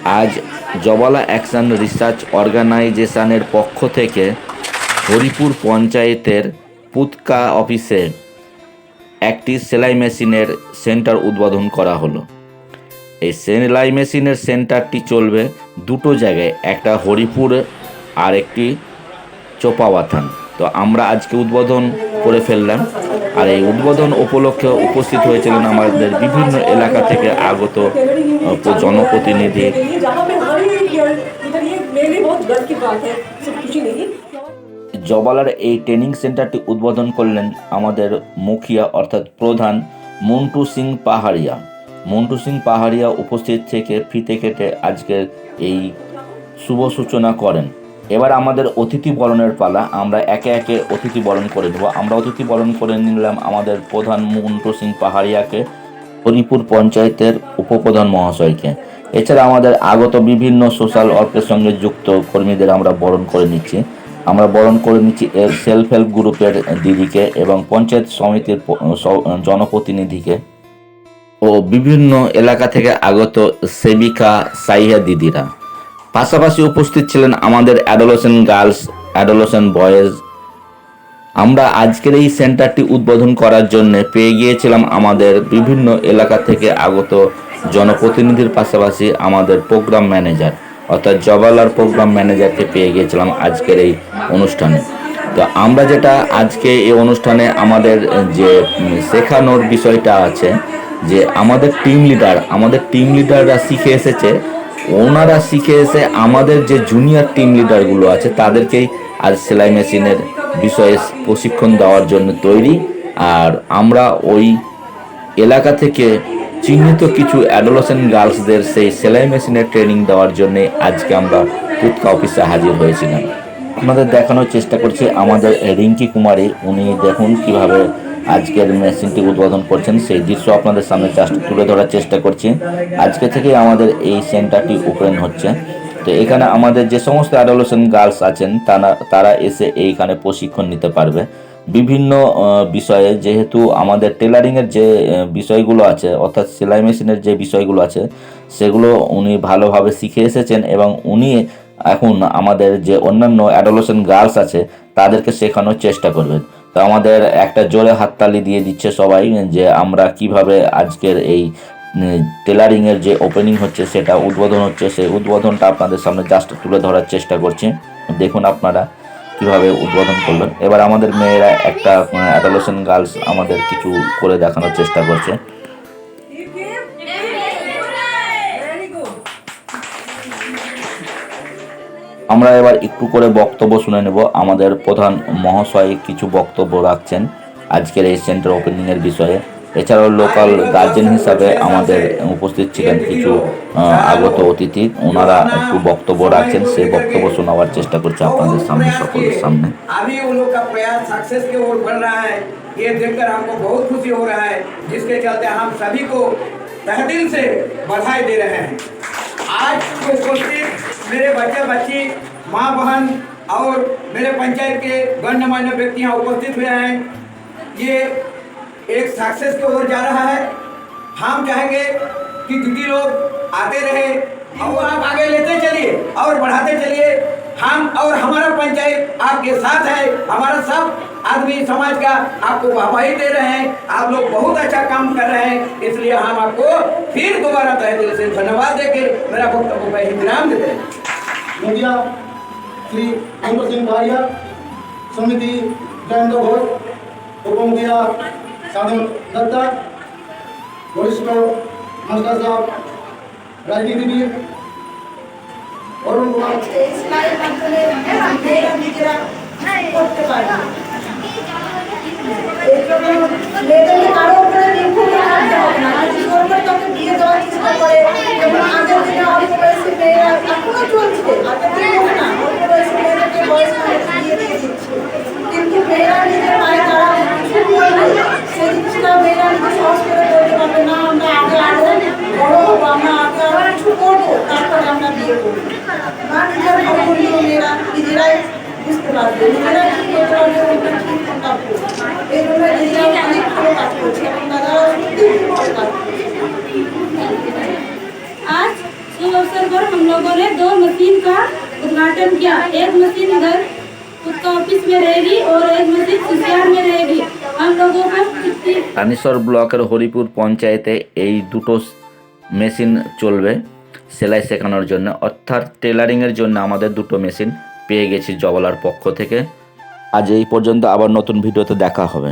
আজ Jabala action research অর্গানাইজেশনের পক্ষ থেকে হরিপুর পঞ্চায়েতের পুতকা অফিসে একটি সেলাই মেশিনের সেন্টার উদ্বোধন করা হলো। এই সেলাই মেশিনের সেন্টারটি চলবে দুটো জায়গায়, একটা হরিপুর আর একটি চোপাওয়াথান। তো আমরা আজকে উদ্বোধন করে ফেললাম, আর এই উদ্বোধন উপলক্ষে উপস্থিত হয়েছিলেন আমাদের বিভিন্ন এলাকা থেকে আগত জনপ্রতিনিধি। জবালার এই ট্রেনিং সেন্টারটি উদ্বোধন করলেন আমাদের মুখিয়া অর্থাৎ প্রধান মন্টু সিং পাহাড়িয়া। মন্টু সিং পাহাড়িয়া উপস্থিত থেকে ফিতে কেটে আজকের এই শুভ সূচনা করেন। এবার আমাদের অতিথি বরণের পালা, আমরা একে একে অতিথি বরণ করে নেব। আমরা অতিথি বরণ করে নিলাম আমাদের প্রধান মন্টু সিং পাহাড়িয়াকে, হরিপুর পঞ্চায়েতের উপপ্রধান মহাশয়কে। এছাড়া আমাদের আগত বিভিন্ন সোশ্যাল ওয়ার্কের সঙ্গে যুক্ত কর্মীদের আমরা বরণ করে নিচ্ছি। আমরা বরণ করে নিচ্ছি এর সেলফ হেল্প গ্রুপের দিদিকে এবং পঞ্চায়েত সমিতির জনপ্রতিনিধিকে ও বিভিন্ন এলাকা থেকে আগত সেবিকা সাইহা দিদিরা। পাশাপাশি উপস্থিত ছিলেন আমাদের অ্যাডোলেসেন্ট গার্লস, অ্যাডোলেসেন্ট বয়েজ। আমরা আজকের এই সেন্টারটি উদ্বোধন করার জন্য পেয়ে গিয়েছিলাম আমাদের বিভিন্ন এলাকা থেকে আগত জনপ্রতিনিধির পাশাপাশি আমাদের প্রোগ্রাম ম্যানেজার অর্থাৎ জবালার প্রোগ্রাম ম্যানেজারকে পেয়ে গিয়েছিলাম আজকের এই অনুষ্ঠানে। তো আমরা যেটা আজকে এই অনুষ্ঠানে আমাদের যে শেখানোর বিষয়টা আছে, যে আমাদের টিম লিডাররা শিখে এসেছে, ওনারা শিখে এসে আমাদের যে জুনিয়র টিম লিডারগুলো আছে তাদেরকেই আজ সেলাই মেশিনের বিষয়ে প্রশিক্ষণ দেওয়ার জন্য তৈরি। আর আমরা ওই এলাকা থেকে চিহ্নিত কিছু অ্যাডোলেসেন্ট গার্লসদের সেই সেলাই মেশিনের ট্রেনিং দেওয়ার জন্য আজকে আমরা পুতকা অফিসে হাজির হয়েছিলাম। আপনাদের দেখানোর চেষ্টা করছি আমাদের রিঙ্কি কুমারী, উনি দেখুন কিভাবে আজকের মেশিনটি উদ্বোধন করছেন, সেই দৃশ্য আপনাদের সামনে জাস্ট তুলে ধরার চেষ্টা করছি। আজকে থেকে আমাদের এই সেন্টারটি ওপেন হচ্ছে। তো এখানে আমাদের যে সমস্ত অ্যাডোলেসেন্ট গার্লস আছেন তারা এসে এইখানে প্রশিক্ষণ নিতে পারবে বিভিন্ন বিষয়ে। যেহেতু আমাদের টেলারিংয়ের যে বিষয়গুলো আছে অর্থাৎ সেলাই মেশিনের যে বিষয়গুলো আছে সেগুলো উনি ভালোভাবে শিখে এসেছেন এবং উনি এখন আমাদের যে অন্যান্য অ্যাডোলেসেন্ট গার্লস আছে তাদেরকে শেখানোর চেষ্টা করবেন। তো আমাদের একটা জোরে হাততালি দিয়ে দিচ্ছে সবাই যে আমরা কিভাবে আজকের এই টেলারিংয়ের যে ওপেনিং হচ্ছে সেটা উদ্বোধন হচ্ছে, সেই উদ্বোধনটা আপনাদের সামনে জাস্ট তুলে ধরার চেষ্টা করছি। দেখুন আপনারা কিভাবে উদ্বোধন করলেন। এবার আমাদের মেয়েরা একটা অ্যাডোলেসেন্ট গার্লস আমাদের কিছু করে দেখানোর চেষ্টা করছে। আমরা এবার একটু করে বক্তব্য শুনে নেব। আমাদের প্রধান মহাশয় কিছু বক্তব্য রাখছেন আজকের এই সেন্টার ওপেনিংয়ের বিষয়ে। এছাড়াও লোকাল গার্জেন হিসাবে আমাদের উপস্থিত ছিলেন কিছু আগত অতিথি, ওনারা একটু বক্তব্য রাখছেন, সেই বক্তব্য শোনাবার চেষ্টা করছি আপনাদের সামনে, সকলের সামনে। अभी उन लोग का प्रयास सक्सेस की ओर बढ़ रहा है, ये देखकर हमको बहुत खुशी हो रहा है, जिसके चलते हम सभी को तहे दिल से बधाई दे रहे हैं। आज उपस्थित मेरे बच्चे बच्ची, माँ बहन और मेरे पंचायत के गणमान्य व्यक्ति यहाँ उपस्थित हुए हैं। ये एक सक्सेस की ओर जा रहा है। हम चाहेंगे कि दीदी लोग आते रहे और आप आगे लेते चलिए और बढ़ाते चलिए। हम और हमारा पंचायत आपके साथ है, हमारा सब आदमी समाज का आपको वाहवाही दे रहे हैं। आप लोग बहुत अच्छा काम कर रहे हैं, इसलिए हम आपको फिर दोबारा तहे दिल से धन्यवाद देकर मेरा वक्तव्य को विराम देते हैं। मुखिया श्री मन्टू सिंह पाहाड़िया, समिति जयंत घोष, उप मुखिया साधन दत्ता, वरिष्ठ मास्टर साहब, राजनीतिविद অরুণ কুমার, ইসলামের মাধ্যমে মেয়েরা নিজেরা করতে পারে। এই জন্য মেয়েদেরকে কারো উপরে নির্ভর করতে হবে না। আর জীবন করে তাকে বিয়ে দেওয়ার চেষ্টা করে, যেমন আগের দিনে অল্প বয়সী মেয়েরা এখনো চলছে, আগের দিনে না অল্প বয়সী মেয়েদেরকে বয়স করে বিয়ে দিয়ে দিচ্ছে, কিন্তু মেয়েরা নিজের পায়ে দাঁড়াবে, কিছু করবে, সেই জিনিসটা মেয়েরা নিজে সহজ করে বলতে পারবে না। আমরা আগে আরো বড় হবো, আমরা আগে আরো কিছু করবো, তারপরে আমরা বিয়ে করবো। বা নিজের খবরগুলো মেয়েরা নিজেরাই বুঝতে পারবে, নিজেরাই কি করতে পারবে, ওটা ঠিক করতে। এই জন্য নিজেরা অনেক ভালো কাজ করছে এবং দাদারা সত্যি ভালো কাজ করছে। আজ अवसर पर हम लोगों ने 2 मशीन का उद्घाटन किया। एक मशीन इधर उसका ऑफिस में रहेगी और एक मशीन सिसियार में रहेगी। हम लोगों को রানীশ্বর ব্লকের হরিপুর পঞ্চায়েতে এই দুটো মেশিন চলবে সেলাই শেখানোর জন্য, অর্থাৎ টেলারিংয়ের জন্য আমাদের দুটো মেশিন পেয়ে গেছি জবালার পক্ষ থেকে। আজ এই পর্যন্ত, আবার নতুন ভিডিওতে দেখা হবে।